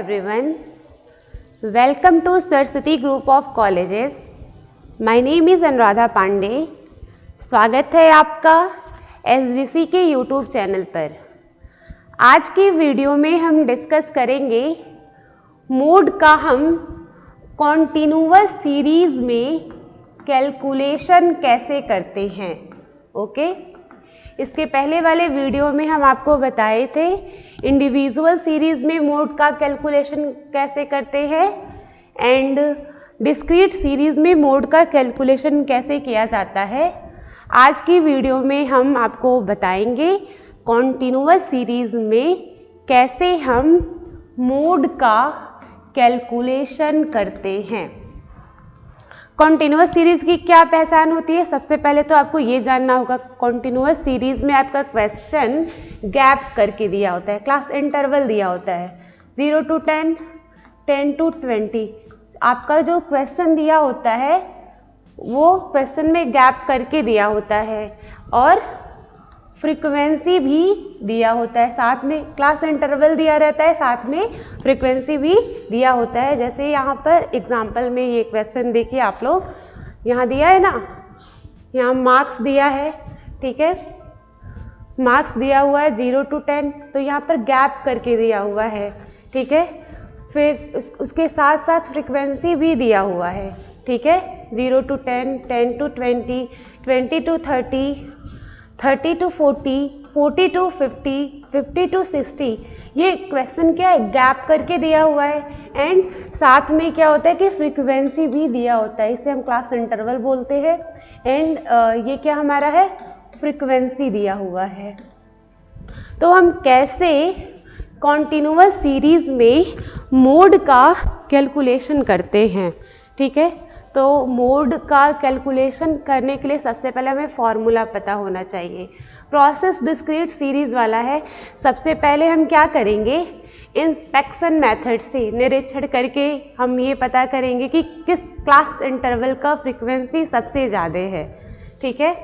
everyone. Welcome to Saraswati Group of Colleges. My name is Anuradha Pandey. स्वागत है आपका SGC के YouTube channel पर। आज की वीडियो में हम डिस्कस करेंगे मोड का हम कॉन्टिन्यूअस सीरीज में कैलकुलेशन कैसे करते हैं। ओके, इसके पहले वाले वीडियो में हम आपको बताए थे इंडिविजुअल सीरीज में मोड का कैलकुलेशन कैसे करते हैं एंड डिस्क्रीट सीरीज में मोड का कैलकुलेशन कैसे किया जाता है। आज की वीडियो में हम आपको बताएंगे कॉन्टिन्यूअस सीरीज में कैसे हम मोड का कैलकुलेशन करते हैं। कॉन्टिन्यूअस सीरीज की क्या पहचान होती है? सबसे पहले तो आपको ये जानना होगा कॉन्टिन्यूअस सीरीज में आपका क्वेश्चन गैप करके दिया होता है, क्लास इंटरवल दिया होता है 0 to 10, 10 to 20। आपका जो क्वेश्चन दिया होता है वो क्वेश्चन में गैप करके दिया होता है और फ्रीक्वेंसी भी दिया होता है, साथ में क्लास इंटरवल दिया रहता है, साथ में फ्रीक्वेंसी भी दिया होता है। जैसे यहाँ पर एग्जांपल में ये क्वेश्चन देखिए आप लोग, यहाँ दिया है ना, यहाँ मार्क्स दिया है, ठीक है, मार्क्स दिया हुआ है 0 to 10, तो यहाँ पर गैप करके दिया हुआ है, ठीक है। फिर उसके साथ साथ फ्रीक्वेंसी भी दिया हुआ है, ठीक है, 0 to 10, 10 to 20, 20 to 30, 30 to 40, 40 to 50, 50 to 60। ये क्वेश्चन क्या है, गैप करके दिया हुआ है एंड साथ में क्या होता है कि फ्रीक्वेंसी भी दिया होता है, इसे हम क्लास इंटरवल बोलते हैं। एंड ये क्या हमारा है, फ्रीक्वेंसी दिया हुआ है। तो हम कैसे कॉन्टिन्यूअस सीरीज में मोड का कैलकुलेशन करते हैं, ठीक है। तो मोड का कैलकुलेशन करने के लिए सबसे पहले हमें फॉर्मूला पता होना चाहिए। प्रोसेस डिस्क्रीट सीरीज वाला है। सबसे पहले हम क्या करेंगे, इंस्पेक्शन मेथड से निरीक्षण करके हम ये पता करेंगे कि किस क्लास इंटरवल का फ्रीक्वेंसी सबसे ज़्यादा है, ठीक है।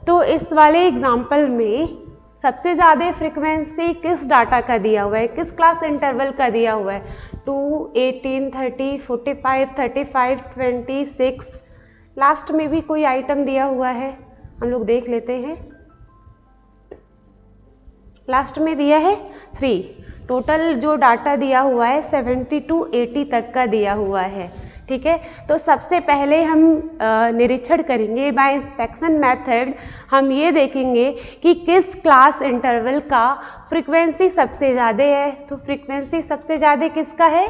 तो इस वाले एग्जाम्पल में सबसे ज़्यादा फ्रीक्वेंसी किस डाटा का दिया हुआ है, किस क्लास इंटरवल का दिया हुआ है, 2, 18, 30, 45, 35, 26। लास्ट में भी कोई आइटम दिया हुआ है, हम लोग देख लेते हैं। लास्ट में दिया है 3। टोटल जो डाटा दिया हुआ है 70 to 80 तक का दिया हुआ है, ठीक है। तो सबसे पहले हम निरीक्षण करेंगे बाय इंस्पेक्शन मेथड। हम ये देखेंगे कि किस क्लास इंटरवल का फ्रीक्वेंसी सबसे ज़्यादा है। तो फ्रीक्वेंसी सबसे ज़्यादा किसका है,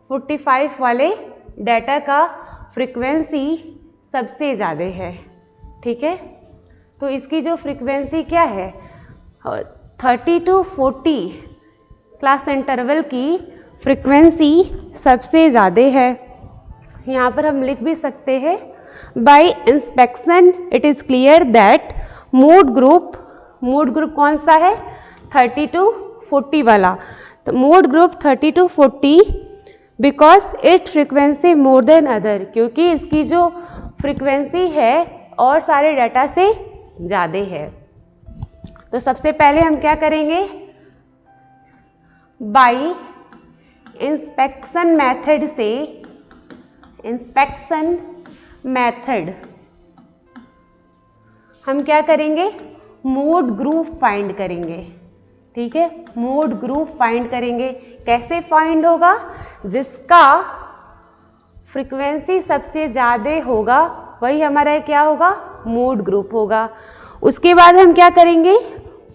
45 वाले डाटा का फ्रीक्वेंसी सबसे ज़्यादा है, ठीक है। तो इसकी जो फ्रीक्वेंसी क्या है, 30 to 40 क्लास इंटरवल की फ्रीक्वेंसी सबसे ज़्यादा है। यहाँ पर हम लिख भी सकते हैं bye inspection it is clear that mode group कौन सा है, 30 to 40 वाला। तो mode group 30 to 40 because it frequency more than other, क्योंकि इसकी जो फ्रीक्वेंसी है और सारे डाटा से ज़्यादा है। तो सबसे पहले हम क्या करेंगे, बाय इंस्पेक्शन मेथड से, इंस्पेक्शन मेथड हम क्या करेंगे, मोड ग्रुप फाइंड करेंगे, ठीक है। मोड ग्रुप फाइंड करेंगे। कैसे फाइंड होगा, जिसका फ्रीक्वेंसी सबसे ज़्यादा होगा वही हमारा क्या होगा, मोड ग्रुप होगा। उसके बाद हम क्या करेंगे,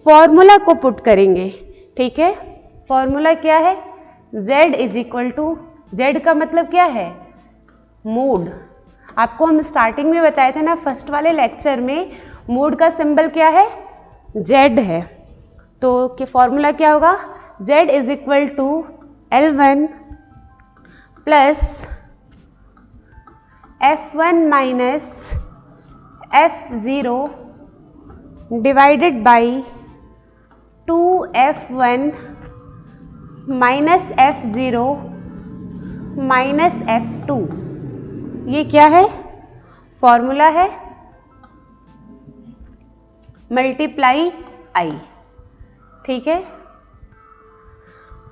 फॉर्मूला को पुट करेंगे, ठीक है। फॉर्मूला क्या है, Z is equal to, Z का मतलब क्या है, मोड। आपको हम स्टार्टिंग में बताए थे ना, फर्स्ट वाले लेक्चर में, मोड का सिंबल क्या है, Z है। तो क्या फॉर्मूला क्या होगा, Z is equal to L1 plus F1 minus F0 divided by 2F1 minus F0 minus F2। ये क्या है, फॉर्मूला है मल्टीप्लाई I, ठीक है।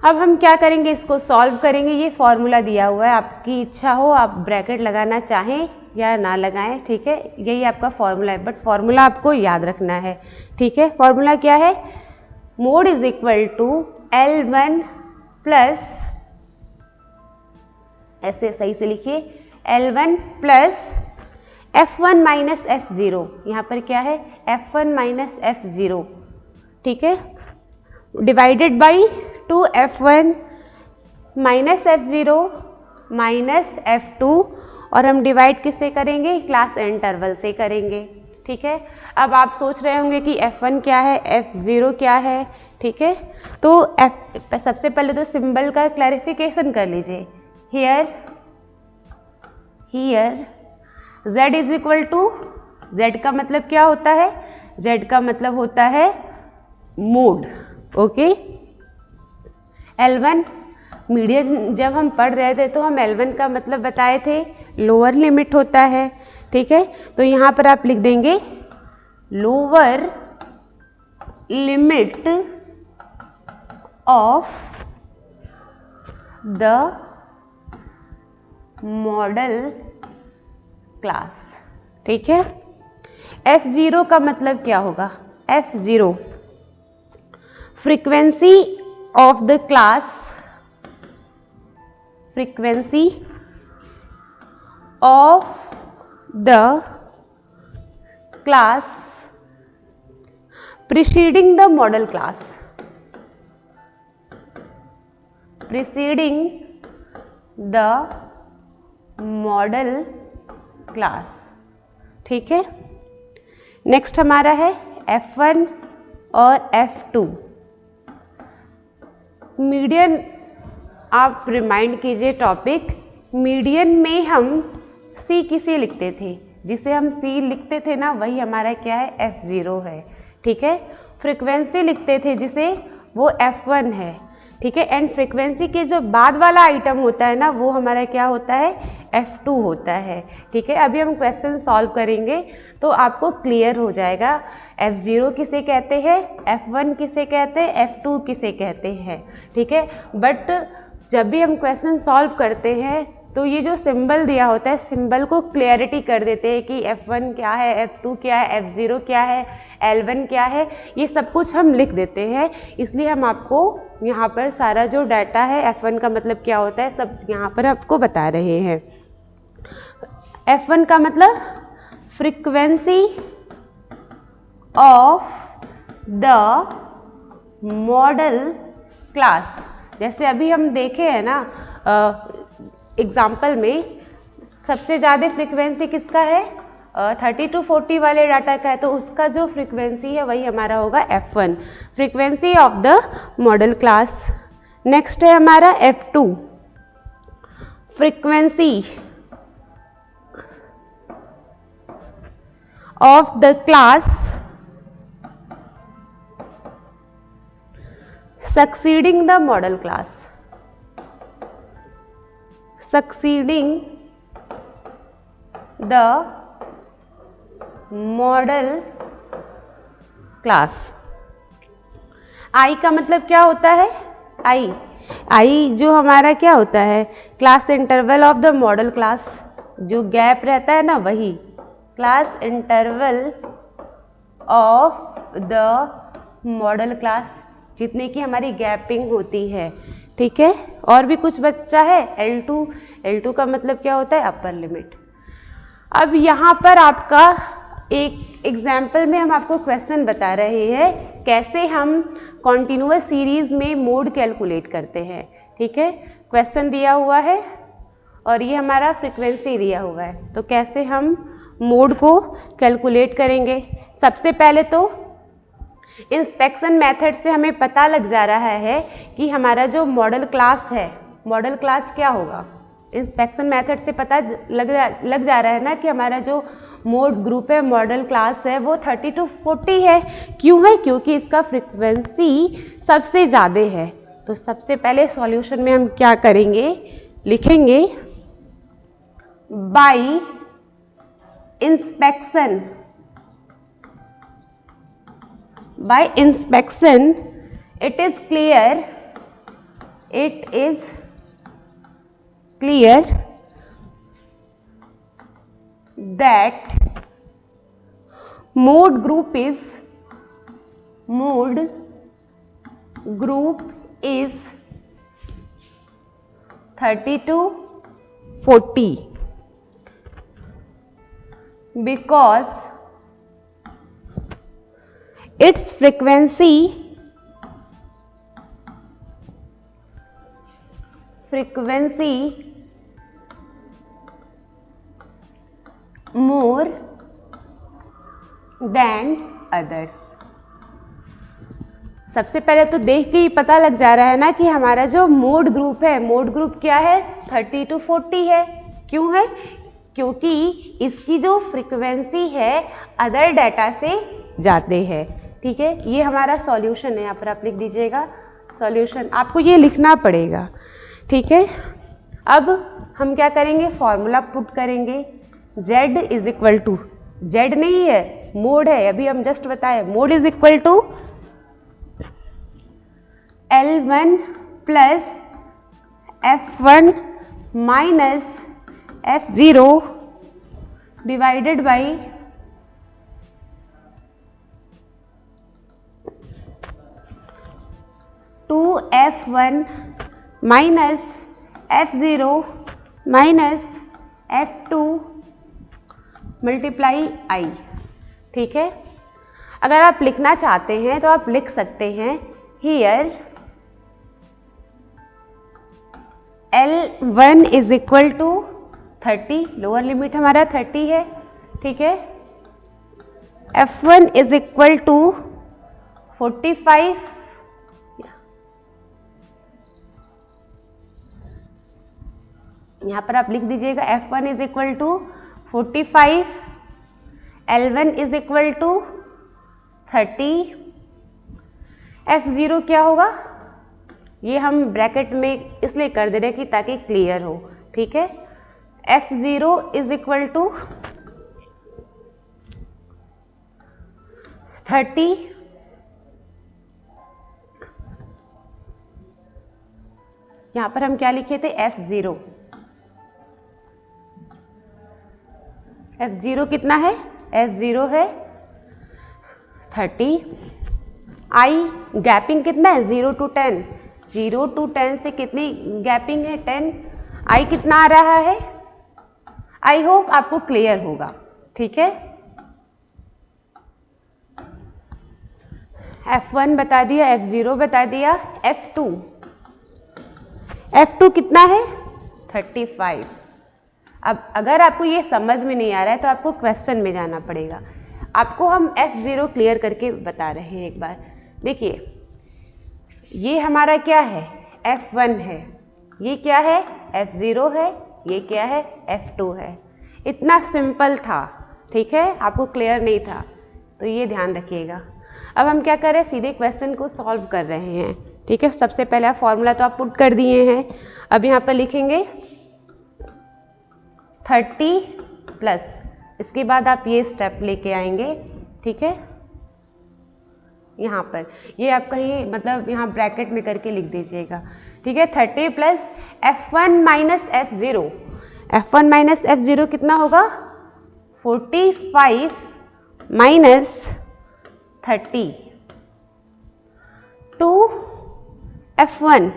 अब हम क्या करेंगे, इसको सॉल्व करेंगे। ये फॉर्मूला दिया हुआ है, आपकी इच्छा हो आप ब्रैकेट लगाना चाहें या ना लगाएं, ठीक है। यही आपका फॉर्मूला है, बट फॉर्मूला आपको याद रखना है, ठीक है। फॉर्मूला क्या है, mode is equal to L1 plus, ऐसे सही से लिखिए, L1 plus F1 minus F0। यहाँ पर क्या है, F1 माइनस F0, ठीक है, divided by 2F1 minus F0 minus F2, और हम डिवाइड किससे करेंगे, क्लास इंटरवल से करेंगे, ठीक है। अब आप सोच रहे होंगे कि F1 क्या है, F0 क्या है, ठीक है। तो सबसे पहले तो सिंबल का क्लैरिफिकेशन कर लीजिए। Here Z is equal to, Z का मतलब क्या होता है, Z का मतलब होता है मोड, ओके। L1 मीडियन जब हम पढ़ रहे थे तो हम L1 का मतलब बताए थे लोअर लिमिट होता है, ठीक है। तो यहाँ पर आप लिख देंगे lower limit of the model class, ठीक है। F0 का मतलब क्या होगा, F0 frequency of the class, frequency of the class preceding the model class, preceding the model class, ठीक है। नेक्स्ट हमारा है F1 और F2। मीडियन आप रिमाइंड कीजिए टॉपिक, मीडियन में हम C किसे लिखते थे, जिसे हम C लिखते थे ना, वही हमारा क्या है, F0 है, ठीक है। फ्रीक्वेंसी लिखते थे जिसे, वो F1 है, ठीक है। एंड फ्रीक्वेंसी के जो बाद वाला आइटम होता है ना, वो हमारा क्या होता है, F2 होता है, ठीक है। अभी हम क्वेश्चन सॉल्व करेंगे तो आपको क्लियर हो जाएगा F0 किसे कहते हैं, F1 किसे कहते हैं, F2 किसे कहते हैं, ठीक है। बट जब भी हम क्वेश्चन सॉल्व करते हैं तो ये जो सिंबल दिया होता है, सिंबल को क्लियरिटी कर देते हैं कि F1 क्या है, F2 क्या है, F0 क्या है, L1 क्या है, ये सब कुछ हम लिख देते हैं। इसलिए हम आपको यहाँ पर सारा जो डाटा है, F1 का मतलब क्या होता है, सब यहाँ पर आपको बता रहे हैं। F1 का मतलब frequency of the model class. जैसे अभी हम देखे हैं ना एग्जाम्पल में, सबसे ज़्यादा फ्रीक्वेंसी किसका है, 30 to 40 वाले डाटा का है, तो उसका जो फ्रीक्वेंसी है वही हमारा होगा F1, frequency of the model class. Next है हमारा F2, frequency of the class succeeding the model class, succeeding the model class। I का मतलब क्या होता है, I जो हमारा क्या होता है, class interval of the model class, जो गैप रहता है ना, वही class interval of the model class, जितने की हमारी गैपिंग होती है, ठीक है। और भी कुछ बच्चा है L2 का मतलब क्या होता है, अपर लिमिट। अब यहाँ पर आपका एक एग्जाम्पल में हम आपको क्वेश्चन बता रहे हैं कैसे हम कॉन्टिन्यूअस सीरीज में मोड कैलकुलेट करते हैं, ठीक है। क्वेश्चन दिया हुआ है और ये हमारा फ्रीक्वेंसी दिया हुआ है, तो कैसे हम मोड को कैलकुलेट करेंगे। सबसे पहले तो इंस्पेक्शन मेथड से हमें पता लग जा रहा है कि हमारा जो मॉडल क्लास है, मॉडल क्लास क्या होगा, इंस्पेक्शन मेथड से पता लग जा रहा है ना कि हमारा जो मोड ग्रुप है, मॉडल क्लास है, वो 30 to 40 है। क्यों है, क्योंकि इसका फ्रीक्वेंसी सबसे ज़्यादा है। तो सबसे पहले सॉल्यूशन में हम क्या करेंगे, लिखेंगे bye inspection, by inspection it is clear it is clear that mode group is 30 to 40 because its frequency more than others। सबसे पहले तो देख के ही पता लग जा रहा है ना कि हमारा जो मोड ग्रुप है, मोड ग्रुप क्या है, 30 to 40 है। क्यों है? क्योंकि इसकी जो फ्रीक्वेंसी है अदर डाटा से जाते हैं। ठीक है, ये हमारा सॉल्यूशन है। यहाँ पर आप लिख दीजिएगा सॉल्यूशन, आपको ये लिखना पड़ेगा। ठीक है, अब हम क्या करेंगे, फॉर्मूला पुट करेंगे। Z is equal to, Z नहीं है, मोड है, अभी हम जस्ट बताए, mode is equal to L1 plus F1 minus F0 divided by two F1 minus F0 minus F2 multiply I। ठीक है, अगर आप लिखना चाहते हैं तो आप लिख सकते हैं here L1 is equal to 30, lower limit हमारा 30 है। ठीक है, F1 इज इक्वल टू 45, यहाँ पर आप लिख दीजिएगा F1 is equal to 45, L1 is equal to 30, F0 क्या होगा, ये हम ब्रैकेट में इसलिए कर दे रहे हैं कि ताकि क्लियर हो। ठीक है, F0 इज इक्वल टू 30, यहाँ पर हम क्या लिखे थे, F0 कितना है, F0 है 30, I गैपिंग कितना है, 0 to 10, 0 to 10 से कितनी गैपिंग है, 10, I कितना आ रहा है, आई होप आपको क्लियर होगा। ठीक है, F1 बता दिया, F0 बता दिया, F2 कितना है, 35। अब अगर आपको ये समझ में नहीं आ रहा है तो आपको क्वेश्चन में जाना पड़ेगा। आपको हम F0 क्लियर करके बता रहे हैं एक बार। देखिए, ये हमारा क्या है, F1 है, ये क्या है, F0 है, ये क्या है, F2 है। इतना सिंपल था। ठीक है, आपको क्लियर नहीं था तो ये ध्यान रखिएगा। अब हम क्या कर रहे हैं, सीधे क्वेश्चन को सॉल्व कर रहे हैं। ठीक है, सबसे पहले आप फॉर्मूला तो आप पुट कर दिए हैं, अब यहाँ पर लिखेंगे 30 प्लस, इसके बाद आप ये स्टेप लेके आएंगे। ठीक है, यहाँ पर ये आप कहीं मतलब यहाँ ब्रैकेट में करके लिख दीजिएगा। ठीक है, 30 plus F1 minus F0, F1 minus F0 कितना होगा, 45 माइनस 30 टू F1,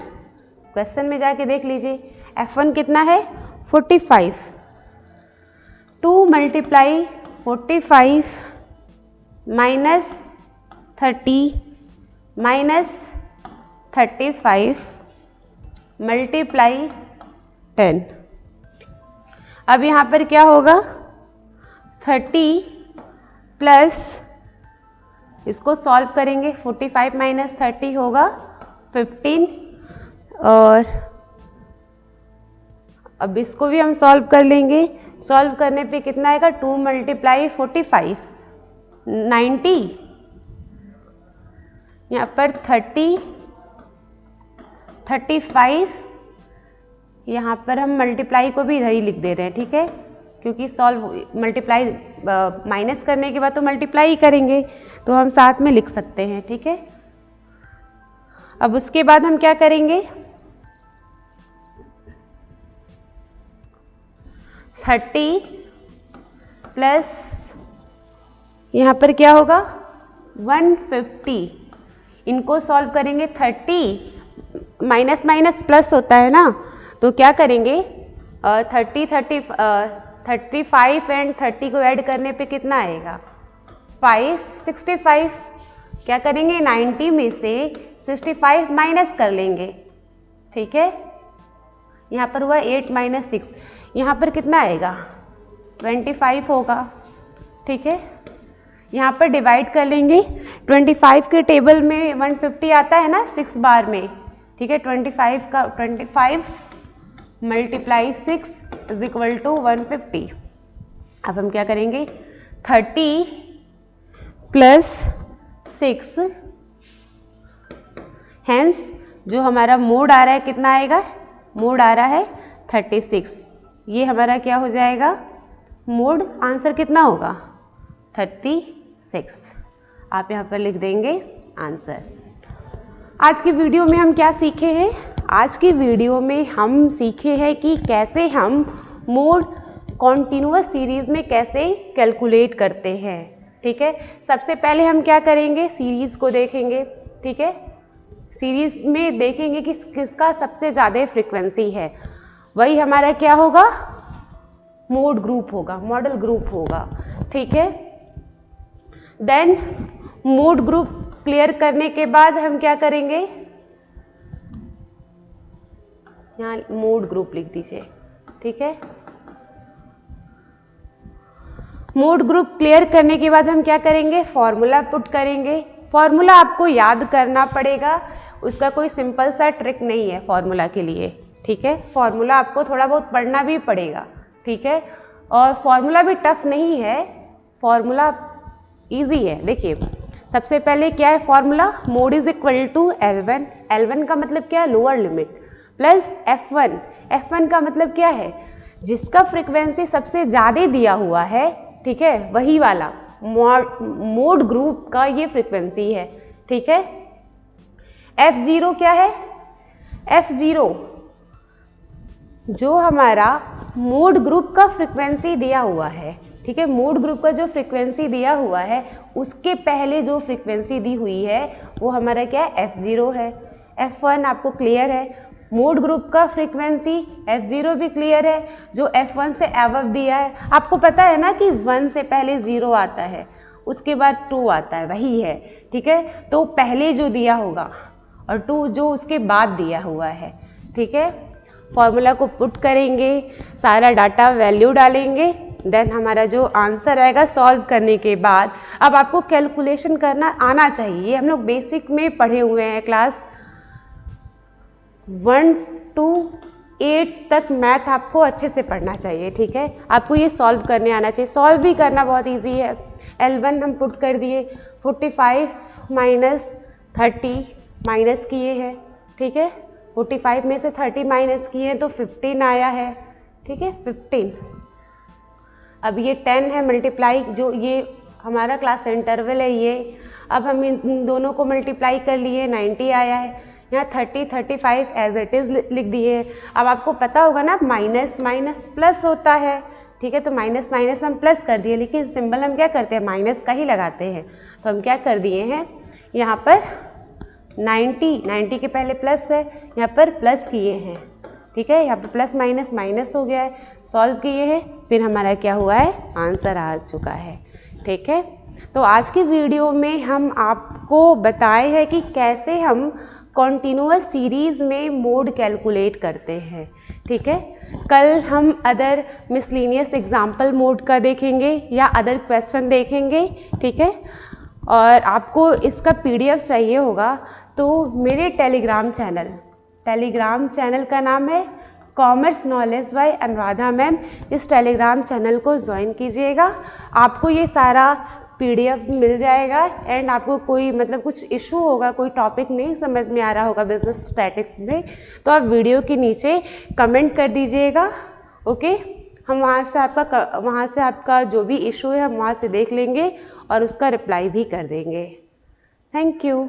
क्वेश्चन में जाके देख लीजिए F1 कितना है, 45, 2 मल्टीप्लाई 45 माइनस 30 माइनस 35 मल्टीप्लाई 10। अब यहाँ पर क्या होगा, 30 प्लस, इसको सॉल्व करेंगे, 45 माइनस 30 होगा 15, और अब इसको भी हम सॉल्व कर लेंगे। सॉल्व करने पे कितना आएगा, 2 मल्टीप्लाई 45 90, यहाँ पर 30 35, यहाँ पर हम मल्टीप्लाई को भी इधर ही लिख दे रहे हैं। ठीक है, क्योंकि सॉल्व मल्टीप्लाई माइनस करने के बाद तो मल्टीप्लाई ही करेंगे, तो हम साथ में लिख सकते हैं। ठीक है, अब उसके बाद हम क्या करेंगे, 30 प्लस यहाँ पर क्या होगा 150। इनको सॉल्व करेंगे, 30 माइनस माइनस प्लस होता है ना, तो क्या करेंगे 35 एंड 30 को ऐड करने पे कितना आएगा 65। क्या करेंगे 90 में से 65 माइनस कर लेंगे, ठीक है। यहाँ पर हुआ 8 माइनस 6, यहाँ पर कितना आएगा 25 होगा, ठीक है। यहाँ पर डिवाइड कर लेंगे, 25 के टेबल में 150 आता है ना 6 बार में, ठीक है। 25 मल्टीप्लाई 6 इज इक्वल टू 150। अब हम क्या करेंगे 30 प्लस 6, हेंस जो हमारा मोड आ रहा है कितना आएगा, मोड आ रहा है 36। ये हमारा क्या हो जाएगा मोड, आंसर कितना होगा 36। आप यहाँ पर लिख देंगे आंसर। आज की वीडियो में हम क्या सीखे हैं, आज की वीडियो में हम सीखे हैं कि कैसे हम मोड कॉन्टिन्यूअस सीरीज में कैसे कैलकुलेट करते हैं, ठीक है। सबसे पहले हम क्या करेंगे सीरीज को देखेंगे, ठीक है। सीरीज में देखेंगे कि किसका सबसे ज़्यादा फ्रीक्वेंसी है, वही हमारा क्या होगा मोड ग्रुप होगा, मॉडल ग्रुप होगा, ठीक है। देन मोड ग्रुप क्लियर करने के बाद हम क्या करेंगे, यहाँ मोड ग्रुप लिख दीजिए, ठीक है। मोड ग्रुप क्लियर करने के बाद हम क्या करेंगे फॉर्मूला पुट करेंगे। फॉर्मूला आपको याद करना पड़ेगा, उसका कोई सिंपल सा ट्रिक नहीं है फॉर्मूला के लिए, ठीक है। फॉर्मूला आपको थोड़ा बहुत पढ़ना भी पड़ेगा, ठीक है। और फॉर्मूला भी टफ नहीं है, फॉर्मूला इजी है। देखिए सबसे पहले क्या है formula, mode is equal to L1, L1 का मतलब क्या है lower limit, plus F1, F1 का मतलब क्या है जिसका फ्रीक्वेंसी सबसे ज़्यादा दिया हुआ है, ठीक है, वही वाला मोड ग्रुप का ये फ्रीक्वेंसी है, ठीक है। F0 क्या है, F0 जो हमारा मोड ग्रुप का फ्रीक्वेंसी दिया हुआ है, ठीक है। मोड ग्रुप का जो फ्रीक्वेंसी दिया हुआ है उसके पहले जो फ्रीक्वेंसी दी हुई है वो हमारा क्या है F0 है। F1 आपको क्लियर है, मोड ग्रुप का फ्रीक्वेंसी F0 भी क्लियर है, जो F1 से अबव दिया है। आपको पता है ना कि 1 से पहले 0 आता है, उसके बाद 2 आता है, वही है, ठीक है। तो पहले जो दिया होगा और 2 जो उसके बाद दिया हुआ है, ठीक है। फॉर्मूला को पुट करेंगे, सारा डाटा वैल्यू डालेंगे, देन हमारा जो आंसर आएगा सॉल्व करने के बाद, अब आपको कैलकुलेशन करना आना चाहिए। हम लोग बेसिक में पढ़े हुए हैं, क्लास 1 to 8 तक मैथ आपको अच्छे से पढ़ना चाहिए, ठीक है। आपको ये सॉल्व करने आना चाहिए, सॉल्व भी करना बहुत इजी है। L1 हम पुट कर दिए, 45 माइनस 30 माइनस किए हैं, ठीक है। 45 में से 30 माइनस किए हैं तो 15 आया है, ठीक है 15। अब ये 10 है मल्टीप्लाई, जो ये हमारा क्लास इंटरवल है ये, अब हम इन दोनों को मल्टीप्लाई कर लिए 90 आया है। यहाँ 30 35 एज इट इज़ लिख दिए। अब आपको पता होगा ना माइनस माइनस प्लस होता है, ठीक है। तो माइनस माइनस हम प्लस कर दिए, लेकिन सिंबल हम क्या करते हैं माइनस का ही लगाते हैं। तो हम क्या कर दिए हैं यहाँ पर 90 के पहले प्लस है, यहाँ पर प्लस किए हैं, ठीक है। यहाँ पर प्लस माइनस माइनस हो गया है, सॉल्व किए हैं, फिर हमारा क्या हुआ है आंसर आ चुका है, ठीक है। तो आज की वीडियो में हम आपको बताए हैं कि कैसे हम कॉन्टिन्यूअस सीरीज़ में मोड कैलकुलेट करते हैं, ठीक है। कल हम अदर मिसलिनियस एग्जाम्पल मोड का देखेंगे या अदर क्वेश्चन देखेंगे, ठीक है। और आपको इसका PDF चाहिए होगा तो मेरे टेलीग्राम चैनल का नाम है commerce knowledge by Anuradha ma'am. इस टेलीग्राम चैनल को ज्वाइन कीजिएगा, आपको ये सारा PDF मिल जाएगा। एंड आपको कोई मतलब कुछ इशू होगा, कोई टॉपिक नहीं समझ में आ रहा होगा बिजनेस स्टैटिक्स में, तो आप वीडियो के नीचे कमेंट कर दीजिएगा, ओके। हम वहाँ से आपका जो भी इशू है हम वहाँ से देख लेंगे और उसका रिप्लाई भी कर देंगे। Thank you.